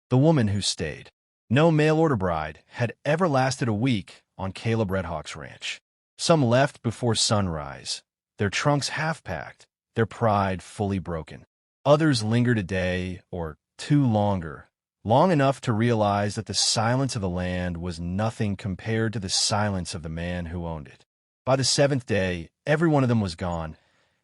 the woman who stayed. No mail-order bride had ever lasted a week on Caleb Redhawk's ranch. Some left before sunrise, their trunks half-packed, their pride fully broken. Others lingered a day or two longer, long enough to realize that the silence of the land was nothing compared to the silence of the man who owned it. By the seventh day, every one of them was gone,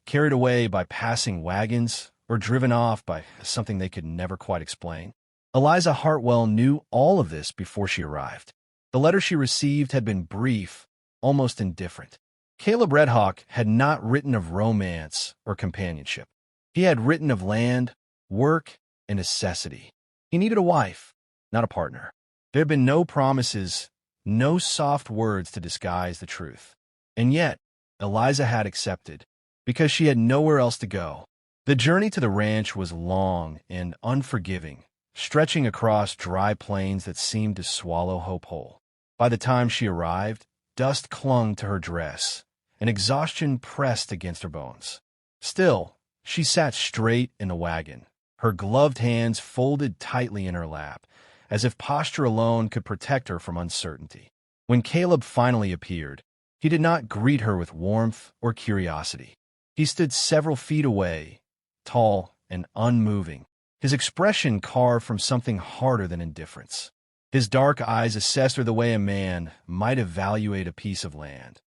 carried away by passing wagons or driven off by something they could never quite explain. Eliza Hartwell knew all of this before she arrived. The letter she received had been brief, almost indifferent. Caleb Redhawk had not written of romance or companionship. He had written of land, work, and necessity. He needed a wife, not a partner. There had been no promises, no soft words to disguise the truth. And yet, Eliza had accepted, because she had nowhere else to go. The journey to the ranch was long and unforgiving, stretching across dry plains that seemed to swallow hope whole. By the time she arrived, dust clung to her dress, and exhaustion pressed against her bones. Still, she sat straight in the wagon, her gloved hands folded tightly in her lap, as if posture alone could protect her from uncertainty. When Caleb finally appeared, he did not greet her with warmth or curiosity. He stood several feet away, tall and unmoving, his expression carved from something harder than indifference. His dark eyes assessed her the way a man might evaluate a piece of land,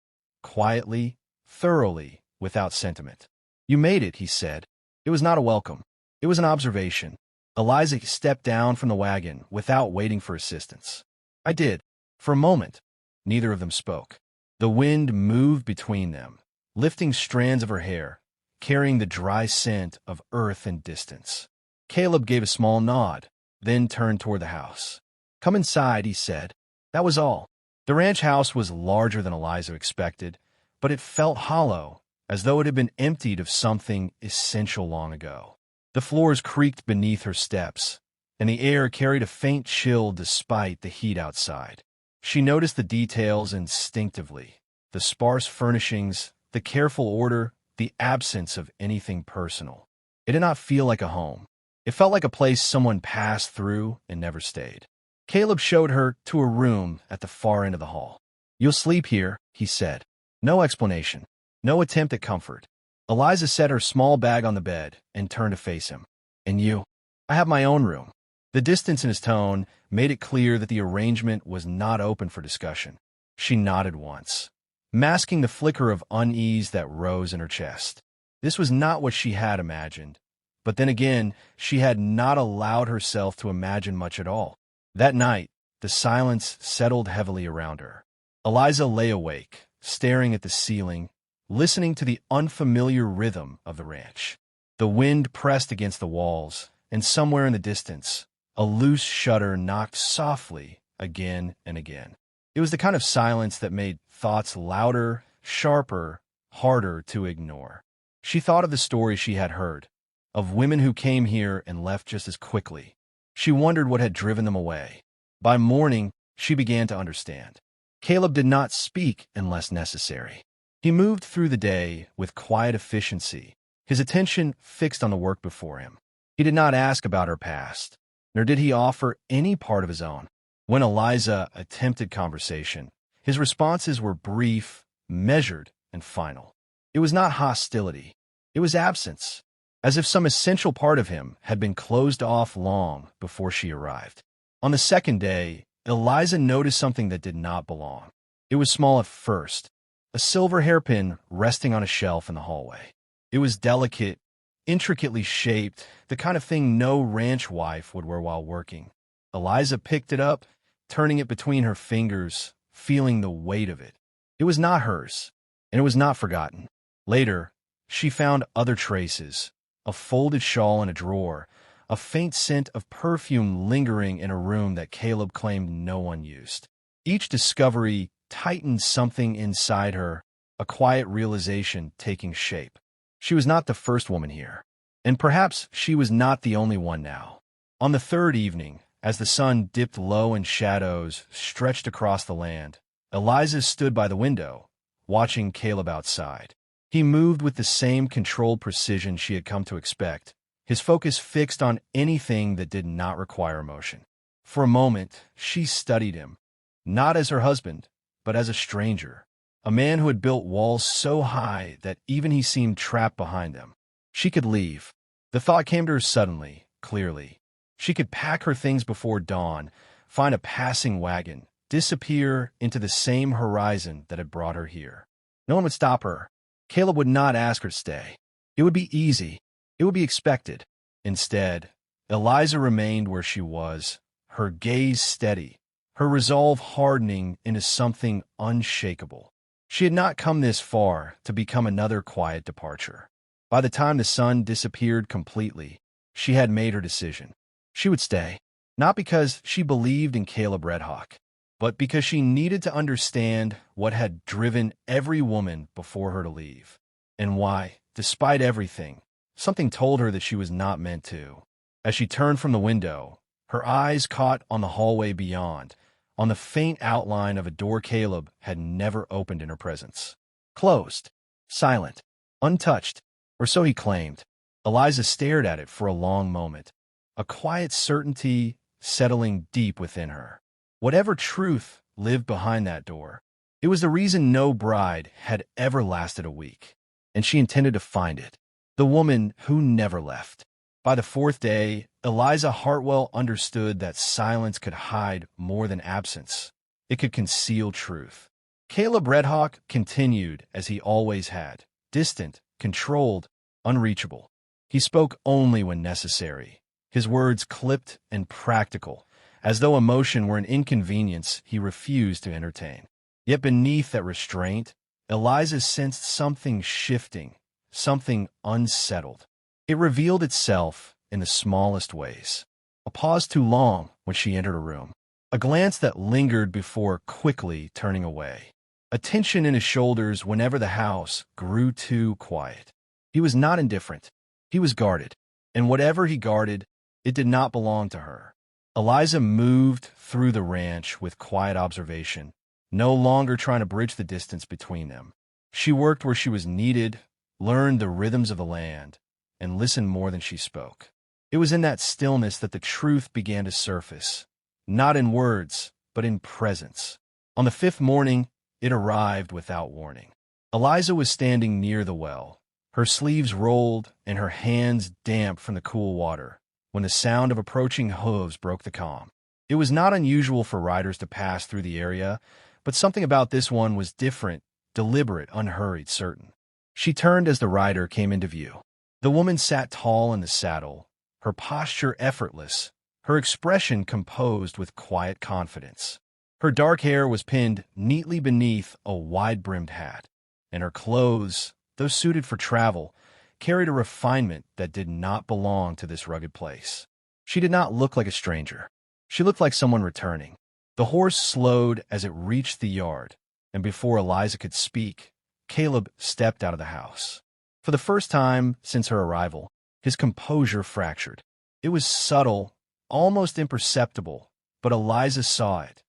quietly, thoroughly, without sentiment. "You made it," he said. It was not a welcome. It was an observation. Eliza stepped down from the wagon without waiting for assistance. "I did." For a moment, neither of them spoke. The wind moved between them, lifting strands of her hair, carrying the dry scent of earth and distance. Caleb gave a small nod, then turned toward the house. "Come inside," he said. That was all. The ranch house was larger than Eliza expected, but it felt hollow, as though it had been emptied of something essential long ago. The floors creaked beneath her steps, and the air carried a faint chill despite the heat outside. She noticed the details instinctively, the sparse furnishings, the careful order, the absence of anything personal. It did not feel like a home. It felt like a place someone passed through and never stayed. Caleb showed her to a room at the far end of the hall. "You'll sleep here," he said. No explanation, no attempt at comfort. Eliza set her small bag on the bed and turned to face him. "And you?" "I have my own room." The distance in his tone made it clear that the arrangement was not open for discussion. She nodded once, masking the flicker of unease that rose in her chest. This was not what she had imagined. But then again, she had not allowed herself to imagine much at all. That night, the silence settled heavily around her. Eliza lay awake, staring at the ceiling, listening to the unfamiliar rhythm of the ranch. The wind pressed against the walls, and somewhere in the distance, a loose shutter knocked softly again and again. It was the kind of silence that made thoughts louder, sharper, harder to ignore. She thought of the stories she had heard, of women who came here and left just as quickly. She wondered what had driven them away. By morning, she began to understand. Caleb did not speak unless necessary. He moved through the day with quiet efficiency, his attention fixed on the work before him. He did not ask about her past, nor did he offer any part of his own. When Eliza attempted conversation, his responses were brief, measured, and final. It was not hostility. It was absence, as if some essential part of him had been closed off long before she arrived. On the second day, Eliza noticed something that did not belong. It was small at first, a silver hairpin resting on a shelf in the hallway. It was delicate, intricately shaped, the kind of thing no ranch wife would wear while working. Eliza picked it up, turning it between her fingers, feeling the weight of it. It was not hers, and it was not forgotten. Later, she found other traces, a folded shawl in a drawer, a faint scent of perfume lingering in a room that Caleb claimed no one used. Each discovery tightened something inside her, a quiet realization taking shape. She was not the first woman here, and perhaps she was not the only one now. On the third evening, as the sun dipped low and shadows stretched across the land, Eliza stood by the window, watching Caleb outside. He moved with the same controlled precision she had come to expect, his focus fixed on anything that did not require emotion. For a moment, she studied him, not as her husband, but as a stranger, a man who had built walls so high that even he seemed trapped behind them. She could leave. The thought came to her suddenly, clearly. She could pack her things before dawn, find a passing wagon, disappear into the same horizon that had brought her here. No one would stop her. Caleb would not ask her to stay. It would be easy. It would be expected. Instead, Eliza remained where she was, her gaze steady, her resolve hardening into something unshakable. She had not come this far to become another quiet departure. By the time the sun disappeared completely, she had made her decision. She would stay, not because she believed in Caleb Redhawk, but because she needed to understand what had driven every woman before her to leave, and why, despite everything, something told her that she was not meant to. As she turned from the window, her eyes caught on the hallway beyond, on the faint outline of a door Caleb had never opened in her presence. Closed, silent, untouched, or so he claimed. Eliza stared at it for a long moment, a quiet certainty settling deep within her. Whatever truth lived behind that door, it was the reason no bride had ever lasted a week, and she intended to find it. The woman who never left. By the fourth day, Eliza Hartwell understood that silence could hide more than absence. It could conceal truth. Caleb Redhawk continued as he always had, distant, controlled, unreachable. He spoke only when necessary, his words clipped and practical, as though emotion were an inconvenience he refused to entertain. Yet beneath that restraint, Eliza sensed something shifting, something unsettled. It revealed itself in the smallest ways. A pause too long when she entered a room. A glance that lingered before quickly turning away. A tension in his shoulders whenever the house grew too quiet. He was not indifferent. He was guarded. And whatever he guarded, it did not belong to her. Eliza moved through the ranch with quiet observation, no longer trying to bridge the distance between them. She worked where she was needed, learned the rhythms of the land, and listened more than she spoke. It was in that stillness that the truth began to surface, not in words, but in presence. On the fifth morning, it arrived without warning. Eliza was standing near the well, her sleeves rolled and her hands damp from the cool water, when the sound of approaching hooves broke the calm. It was not unusual for riders to pass through the area, but something about this one was different, deliberate, unhurried, certain. She turned as the rider came into view. The woman sat tall in the saddle, her posture effortless, her expression composed with quiet confidence. Her dark hair was pinned neatly beneath a wide-brimmed hat, and her clothes, though suited for travel, carried a refinement that did not belong to this rugged place. She did not look like a stranger. She looked like someone returning. The horse slowed as it reached the yard, and before Eliza could speak, Caleb stepped out of the house. For the first time since her arrival, his composure fractured. It was subtle, almost imperceptible, but Eliza saw it.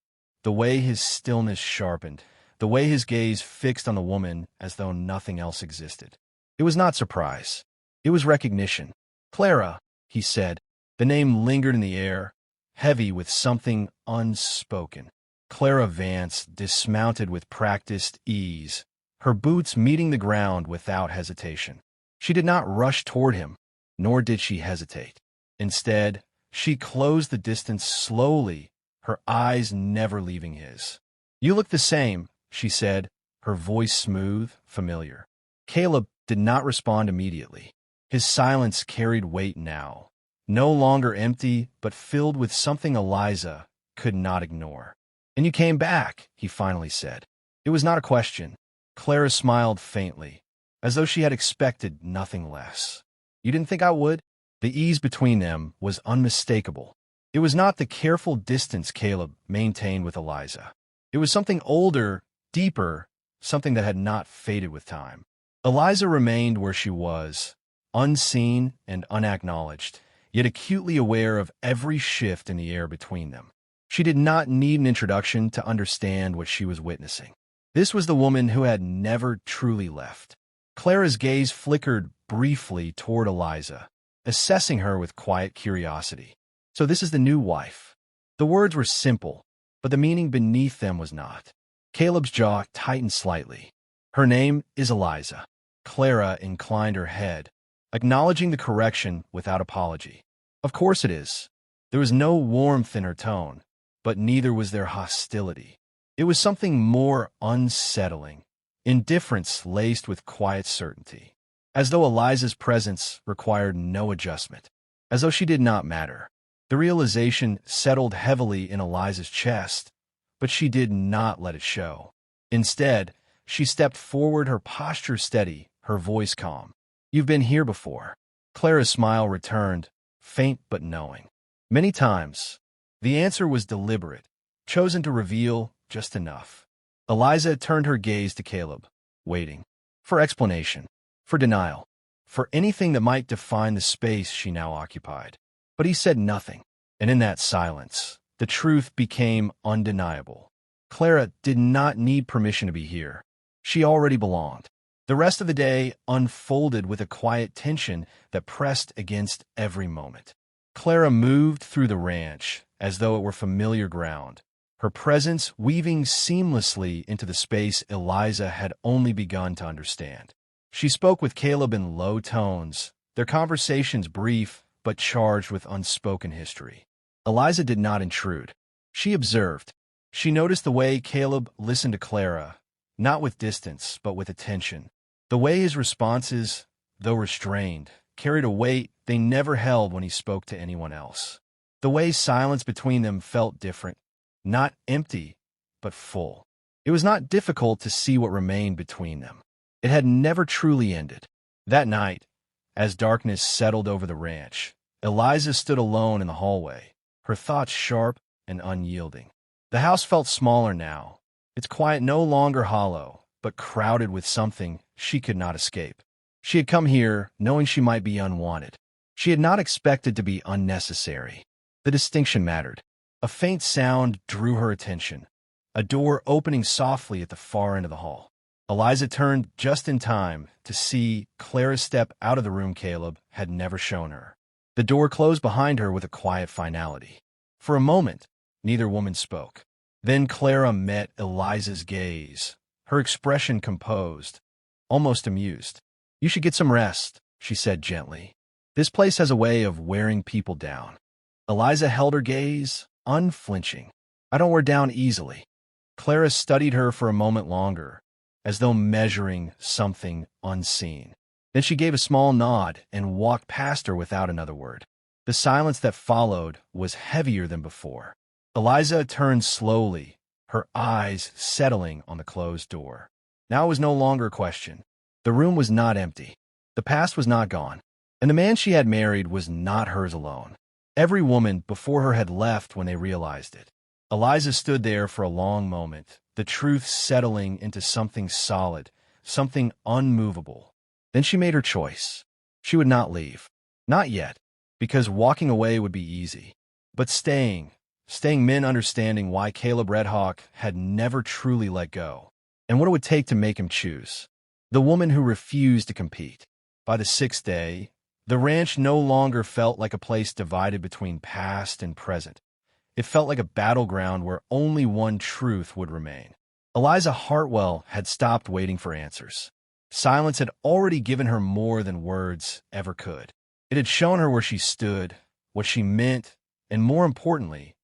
The way his stillness sharpened, the way his gaze fixed on the woman as though nothing else existed. It was not surprise. It was recognition. "Clara," he said. The name lingered in the air, heavy with something unspoken. Clara Vance dismounted with practiced ease, her boots meeting the ground without hesitation. She did not rush toward him, nor did she hesitate. Instead, she closed the distance slowly, her eyes never leaving his. "You look the same," she said, her voice smooth, familiar. Caleb did not respond immediately. His silence carried weight now, no longer empty, but filled with something Eliza could not ignore. "And you came back," he finally said. It was not a question. Clara smiled faintly, as though she had expected nothing less. "You didn't think I would?" The ease between them was unmistakable. It was not the careful distance Caleb maintained with Eliza. It was something older, deeper, something that had not faded with time. Eliza remained where she was, unseen and unacknowledged, yet acutely aware of every shift in the air between them. She did not need an introduction to understand what she was witnessing. This was the woman who had never truly left. Clara's gaze flickered briefly toward Eliza, assessing her with quiet curiosity. "So this is the new wife." The words were simple, but the meaning beneath them was not. Caleb's jaw tightened slightly. "Her name is Eliza." Clara inclined her head, acknowledging the correction without apology. "Of course it is." There was no warmth in her tone, but neither was there hostility. It was something more unsettling, indifference laced with quiet certainty, as though Eliza's presence required no adjustment, as though she did not matter. The realization settled heavily in Eliza's chest, but she did not let it show. Instead, she stepped forward, her posture steady, her voice calm. "You've been here before." Clara's smile returned, faint but knowing. "Many times." The answer was deliberate, chosen to reveal just enough. Eliza turned her gaze to Caleb, waiting for explanation, for denial, for anything that might define the space she now occupied. But he said nothing, and in that silence, the truth became undeniable. Clara did not need permission to be here. She already belonged. The rest of the day unfolded with a quiet tension that pressed against every moment. Clara moved through the ranch as though it were familiar ground, her presence weaving seamlessly into the space Eliza had only begun to understand. She spoke with Caleb in low tones, their conversations brief but charged with unspoken history. Eliza did not intrude. She observed. She noticed the way Caleb listened to Clara, not with distance but with attention. The way his responses, though restrained, carried a weight they never held when he spoke to anyone else. The way silence between them felt different, not empty, but full. It was not difficult to see what remained between them. It had never truly ended. That night, as darkness settled over the ranch, Eliza stood alone in the hallway, her thoughts sharp and unyielding. The house felt smaller now, its quiet no longer hollow, but crowded with something she could not escape. She had come here knowing she might be unwanted. She had not expected to be unnecessary. The distinction mattered. A faint sound drew her attention, a door opening softly at the far end of the hall. Eliza turned just in time to see Clara step out of the room Caleb had never shown her. The door closed behind her with a quiet finality. For a moment, neither woman spoke. Then Clara met Eliza's gaze, her expression composed, almost amused. "You should get some rest," she said gently. "This place has a way of wearing people down." Eliza held her gaze, unflinching. "I don't wear down easily." Clara studied her for a moment longer, as though measuring something unseen. Then she gave a small nod and walked past her without another word. The silence that followed was heavier than before. Eliza turned slowly, her eyes settling on the closed door. Now it was no longer a question. The room was not empty. The past was not gone. And the man she had married was not hers alone. Every woman before her had left when they realized it. Eliza stood there for a long moment, the truth settling into something solid, something unmovable. Then she made her choice. She would not leave. Not yet, because walking away would be easy. But staying men understanding why Caleb Redhawk had never truly let go, and what it would take to make him choose. The woman who refused to compete. By the sixth day, the ranch no longer felt like a place divided between past and present. It felt like a battleground where only one truth would remain. Eliza Hartwell had stopped waiting for answers. Silence had already given her more than words ever could. It had shown her where she stood, what she meant, and more importantly,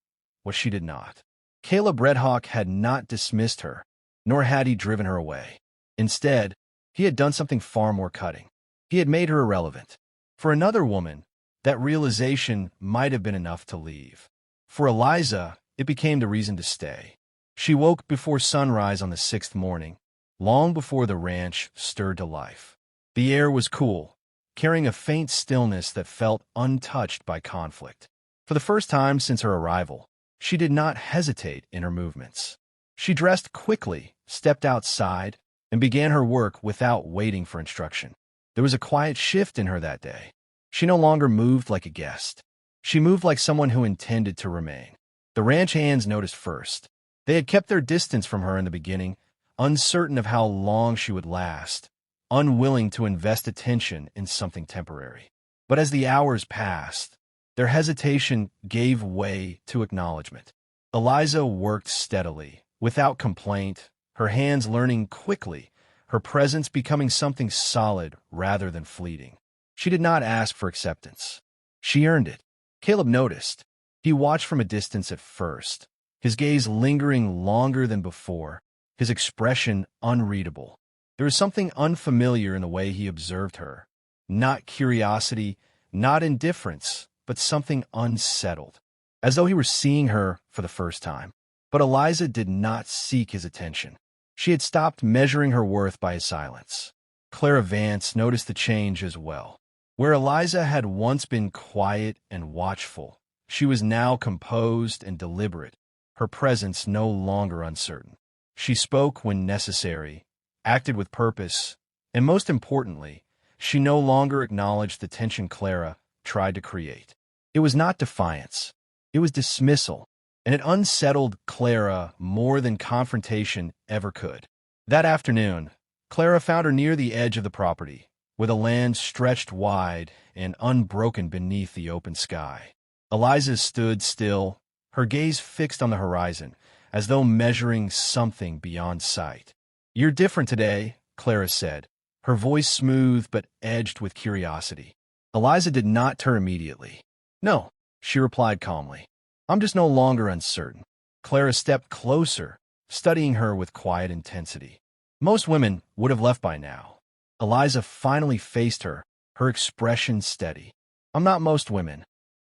what she did not. Caleb Redhawk had not dismissed her, nor had he driven her away. Instead, he had done something far more cutting. He had made her irrelevant. For another woman, that realization might have been enough to leave. For Eliza, it became the reason to stay. She woke before sunrise on the sixth morning, long before the ranch stirred to life. The air was cool, carrying a faint stillness that felt untouched by conflict. For the first time since her arrival, she did not hesitate in her movements. She dressed quickly, stepped outside, and began her work without waiting for instruction. There was a quiet shift in her that day. She no longer moved like a guest. She moved like someone who intended to remain. The ranch hands noticed first. They had kept their distance from her in the beginning, uncertain of how long she would last, unwilling to invest attention in something temporary. But as the hours passed, their hesitation gave way to acknowledgement. Eliza worked steadily, without complaint, her hands learning quickly, her presence becoming something solid rather than fleeting. She did not ask for acceptance. She earned it. Caleb noticed. He watched from a distance at first, his gaze lingering longer than before, his expression unreadable. There was something unfamiliar in the way he observed her. Not curiosity, not indifference, but something unsettled, as though he were seeing her for the first time. But Eliza did not seek his attention. She had stopped measuring her worth by his silence. Clara Vance noticed the change as well. Where Eliza had once been quiet and watchful, she was now composed and deliberate, her presence no longer uncertain. She spoke when necessary, acted with purpose, and most importantly, she no longer acknowledged the tension Clara tried to create. It was not defiance. It was dismissal, and it unsettled Clara more than confrontation ever could. That afternoon, Clara found her near the edge of the property, where the land stretched wide and unbroken beneath the open sky. Eliza stood still, her gaze fixed on the horizon, as though measuring something beyond sight. "You're different today," Clara said, her voice smooth but edged with curiosity. Eliza did not turn immediately. "No," she replied calmly. "I'm just no longer uncertain." Clara stepped closer, studying her with quiet intensity. Most women would have left by now. Eliza finally faced her, her expression steady. "I'm not most women."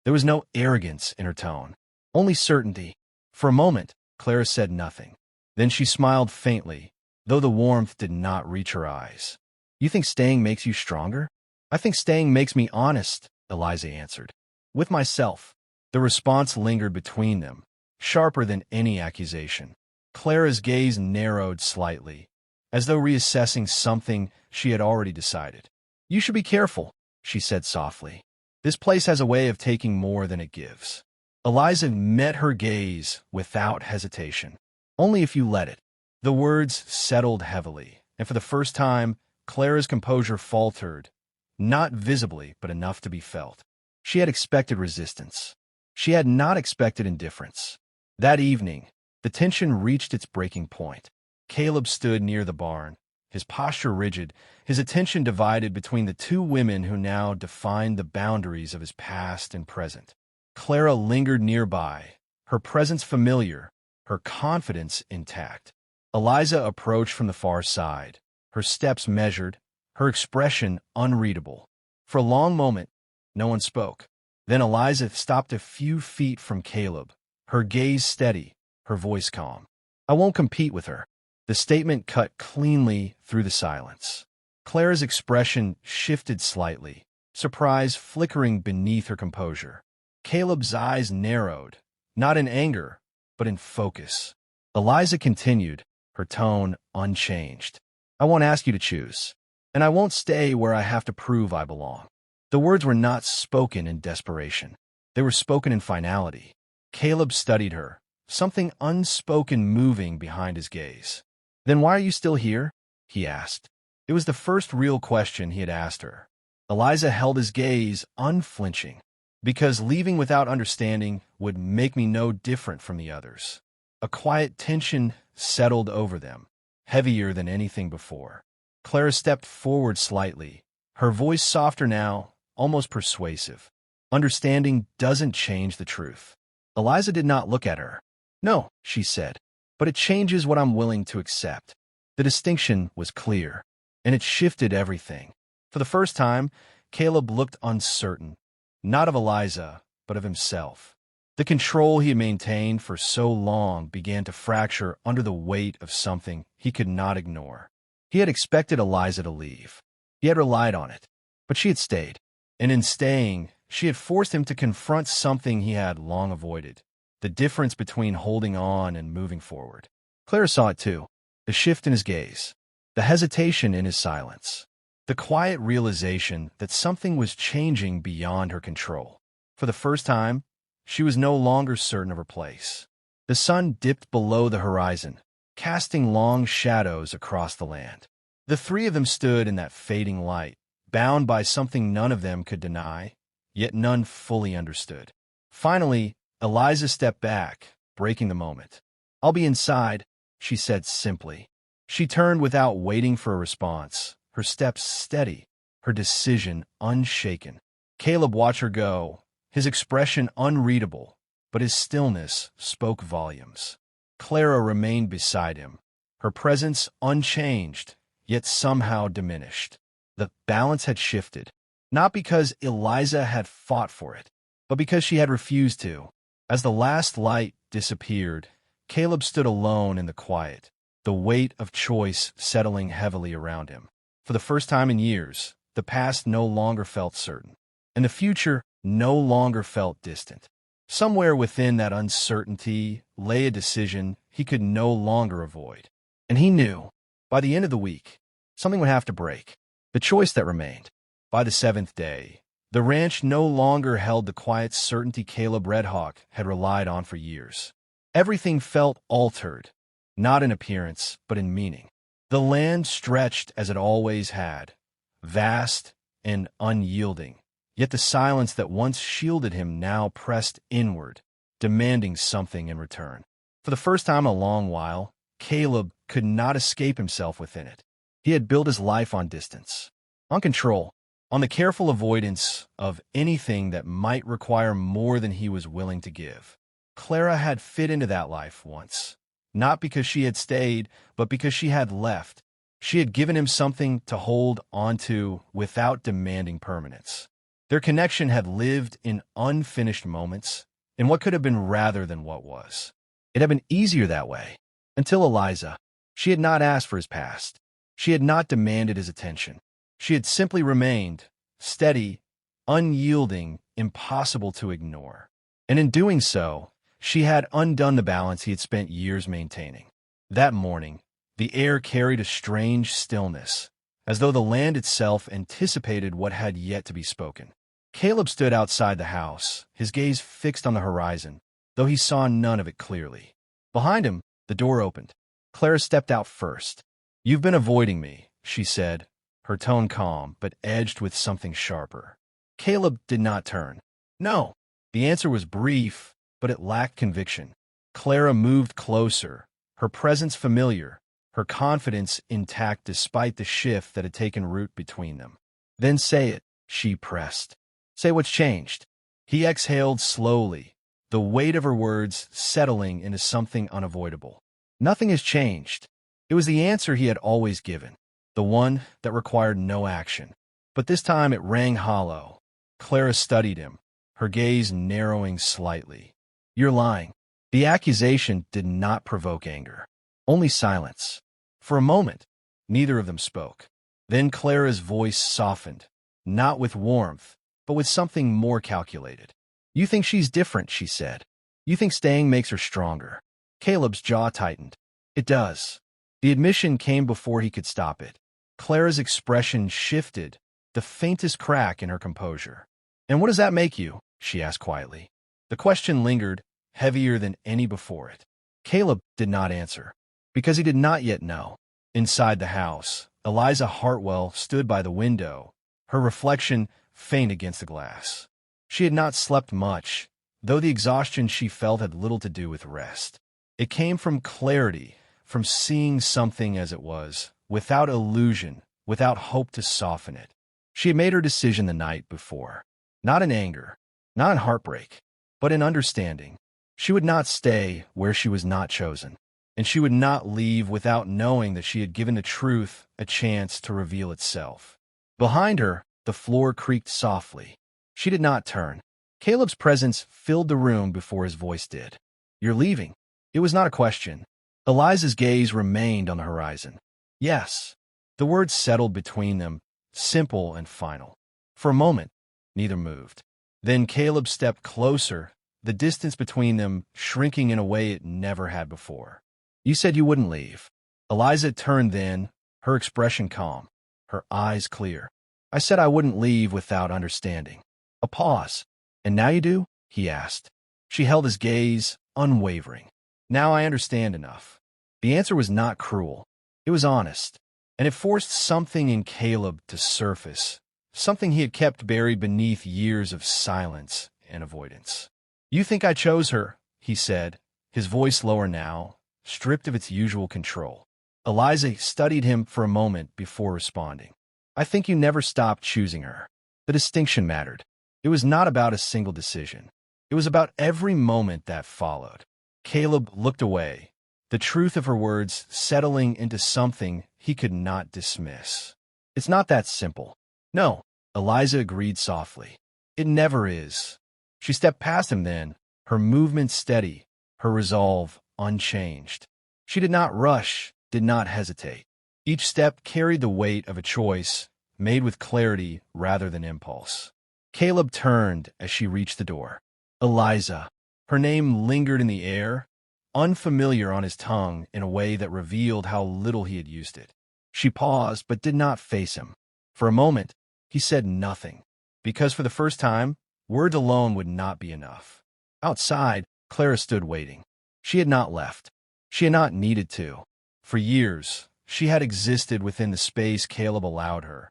There was no arrogance in her tone, only certainty. For a moment, Clara said nothing. Then she smiled faintly, though the warmth did not reach her eyes. "You think staying makes you stronger?" "I think staying makes me honest," Eliza answered. "With myself." The response lingered between them, sharper than any accusation. Clara's gaze narrowed slightly, as though reassessing something she had already decided. "You should be careful," she said softly. "This place has a way of taking more than it gives." Eliza met her gaze without hesitation. "Only if you let it." The words settled heavily, and for the first time, Clara's composure faltered, not visibly, but enough to be felt. She had expected resistance. She had not expected indifference. That evening, the tension reached its breaking point. Caleb stood near the barn, his posture rigid, his attention divided between the two women who now defined the boundaries of his past and present. Clara lingered nearby, her presence familiar, her confidence intact. Eliza approached from the far side, her steps measured, her expression unreadable. For a long moment, no one spoke. Then Eliza stopped a few feet from Caleb, her gaze steady, her voice calm. "I won't compete with her." The statement cut cleanly through the silence. Clara's expression shifted slightly, surprise flickering beneath her composure. Caleb's eyes narrowed, not in anger, but in focus. Eliza continued, her tone unchanged. "I won't ask you to choose, and I won't stay where I have to prove I belong." The words were not spoken in desperation. They were spoken in finality. Caleb studied her, something unspoken moving behind his gaze. "Then why are you still here?" he asked. It was the first real question he had asked her. Eliza held his gaze unflinching. "Because leaving without understanding would make me no different from the others." A quiet tension settled over them, heavier than anything before. Clara stepped forward slightly, her voice softer now, almost persuasive. "Understanding doesn't change the truth." Eliza did not look at her. "No," she said, "but it changes what I'm willing to accept." The distinction was clear, and it shifted everything. For the first time, Caleb looked uncertain, not of Eliza, but of himself. The control he had maintained for so long began to fracture under the weight of something he could not ignore. He had expected Eliza to leave. He had relied on it, but she had stayed. And in staying, she had forced him to confront something he had long avoided, the difference between holding on and moving forward. Clara saw it too, the shift in his gaze, the hesitation in his silence, the quiet realization that something was changing beyond her control. For the first time, she was no longer certain of her place. The sun dipped below the horizon, casting long shadows across the land. The three of them stood in that fading light, bound by something none of them could deny, yet none fully understood. Finally, Eliza stepped back, breaking the moment. "I'll be inside," she said simply. She turned without waiting for a response, her steps steady, her decision unshaken. Caleb watched her go, his expression unreadable, but his stillness spoke volumes. Clara remained beside him, her presence unchanged, yet somehow diminished. The balance had shifted, not because Eliza had fought for it, but because she had refused to. As the last light disappeared, Caleb stood alone in the quiet, the weight of choice settling heavily around him. For the first time in years, the past no longer felt certain, and the future no longer felt distant. Somewhere within that uncertainty lay a decision he could no longer avoid. And he knew, by the end of the week, something would have to break. The choice that remained. By the seventh day, the ranch no longer held the quiet certainty Caleb Redhawk had relied on for years. Everything felt altered, not in appearance, but in meaning. The land stretched as it always had, vast and unyielding, yet the silence that once shielded him now pressed inward, demanding something in return. For the first time in a long while, Caleb could not escape himself within it. He had built his life on distance, on control, on the careful avoidance of anything that might require more than he was willing to give. Clara had fit into that life once, not because she had stayed, but because she had left. She had given him something to hold onto without demanding permanence. Their connection had lived in unfinished moments, in what could have been rather than what was. It had been easier that way, until Eliza. She had not asked for his past. She had not demanded his attention. She had simply remained, steady, unyielding, impossible to ignore. And in doing so, she had undone the balance he had spent years maintaining. That morning, the air carried a strange stillness, as though the land itself anticipated what had yet to be spoken. Caleb stood outside the house, his gaze fixed on the horizon, though he saw none of it clearly. Behind him, the door opened. Clara stepped out first. "You've been avoiding me," she said, her tone calm, but edged with something sharper. Caleb did not turn. "No." The answer was brief, but it lacked conviction. Clara moved closer, her presence familiar, her confidence intact despite the shift that had taken root between them. "Then say it," she pressed. "Say what's changed." He exhaled slowly, the weight of her words settling into something unavoidable. Nothing has changed. It was the answer he had always given, the one that required no action. But this time it rang hollow. Clara studied him, her gaze narrowing slightly. "You're lying." The accusation did not provoke anger, only silence. For a moment, neither of them spoke. Then Clara's voice softened, not with warmth, but with something more calculated. "You think she's different," she said. "You think staying makes her stronger." Caleb's jaw tightened. "It does." The admission came before he could stop it. Clara's expression shifted, the faintest crack in her composure. "And what does that make you?" she asked quietly. The question lingered, heavier than any before it. Caleb did not answer, because he did not yet know. Inside the house, Eliza Hartwell stood by the window, her reflection faint against the glass. She had not slept much, though the exhaustion she felt had little to do with rest. It came from clarity, from seeing something as it was, without illusion, without hope to soften it. She had made her decision the night before, not in anger, not in heartbreak, but in understanding. She would not stay where she was not chosen, and she would not leave without knowing that she had given the truth a chance to reveal itself. Behind her, the floor creaked softly. She did not turn. Caleb's presence filled the room before his voice did. "You're leaving." It was not a question. Eliza's gaze remained on the horizon. "Yes." The words settled between them, simple and final. For a moment, neither moved. Then Caleb stepped closer, the distance between them shrinking in a way it never had before. "You said you wouldn't leave." Eliza turned then, her expression calm, her eyes clear. "I said I wouldn't leave without understanding." A pause. "And now you do?" he asked. She held his gaze, unwavering. "Now I understand enough." The answer was not cruel. It was honest, and it forced something in Caleb to surface, something he had kept buried beneath years of silence and avoidance. "You think I chose her," he said, his voice lower now, stripped of its usual control. Eliza studied him for a moment before responding. "I think you never stopped choosing her." The distinction mattered. It was not about a single decision. It was about every moment that followed. Caleb looked away, the truth of her words settling into something he could not dismiss. "It's not that simple." "No," Eliza agreed softly. "It never is." She stepped past him then, her movement steady, her resolve unchanged. She did not rush, did not hesitate. Each step carried the weight of a choice, made with clarity rather than impulse. Caleb turned as she reached the door. Eliza. Her name lingered in the air, unfamiliar on his tongue in a way that revealed how little he had used it. She paused but did not face him. For a moment, he said nothing, because for the first time, words alone would not be enough. Outside, Clara stood waiting. She had not left. She had not needed to. For years, she had existed within the space Caleb allowed her,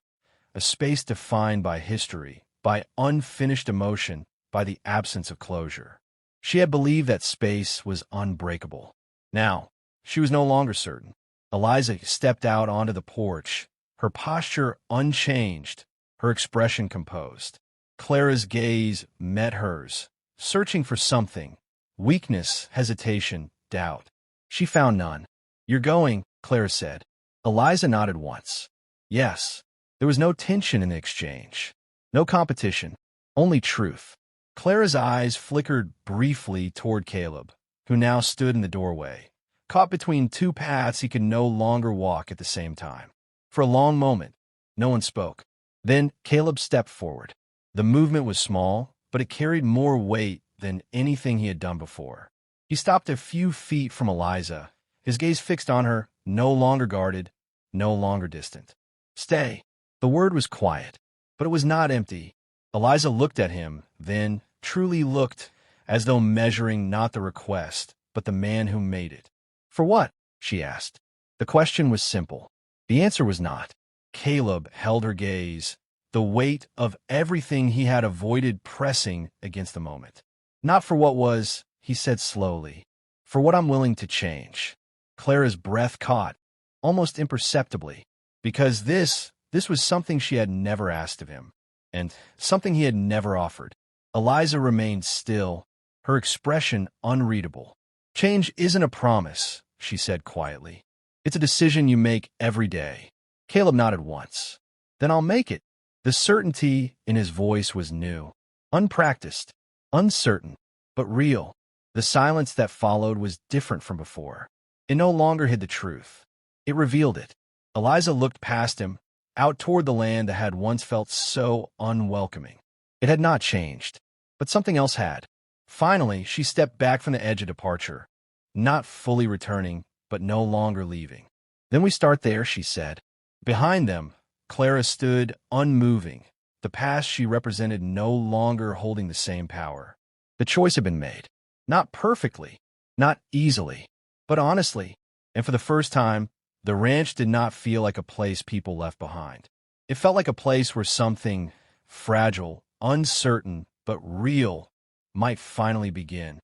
a space defined by history, by unfinished emotion, by the absence of closure. She had believed that space was unbreakable. Now, she was no longer certain. Eliza stepped out onto the porch, her posture unchanged, her expression composed. Clara's gaze met hers, searching for something, weakness, hesitation, doubt. She found none. "You're going," Clara said. Eliza nodded once. Yes. There was no tension in the exchange, no competition, only truth. Clara's eyes flickered briefly toward Caleb, who now stood in the doorway, caught between two paths he could no longer walk at the same time. For a long moment, no one spoke. Then Caleb stepped forward. The movement was small, but it carried more weight than anything he had done before. He stopped a few feet from Eliza, his gaze fixed on her, no longer guarded, no longer distant. "Stay." The word was quiet, but it was not empty. Eliza looked at him, then truly looked, as though measuring not the request, but the man who made it. "For what?" she asked. The question was simple. The answer was not. Caleb held her gaze, the weight of everything he had avoided pressing against the moment. "Not for what was," he said slowly, "for what I'm willing to change." Clara's breath caught, almost imperceptibly, because this was something she had never asked of him, and something he had never offered. Eliza remained still, her expression unreadable. "Change isn't a promise," she said quietly. "It's a decision you make every day." Caleb nodded once. "Then I'll make it." The certainty in his voice was new, unpracticed, uncertain, but real. The silence that followed was different from before. It no longer hid the truth. It revealed it. Eliza looked past him, out toward the land that had once felt so unwelcoming. It had not changed, but something else had. Finally, she stepped back from the edge of departure, not fully returning, but no longer leaving. "Then we start there," she said. Behind them, Clara stood unmoving, the past she represented no longer holding the same power. The choice had been made. Not perfectly, not easily, but honestly, and for the first time, the ranch did not feel like a place people left behind. It felt like a place where something fragile, uncertain, but real might finally begin.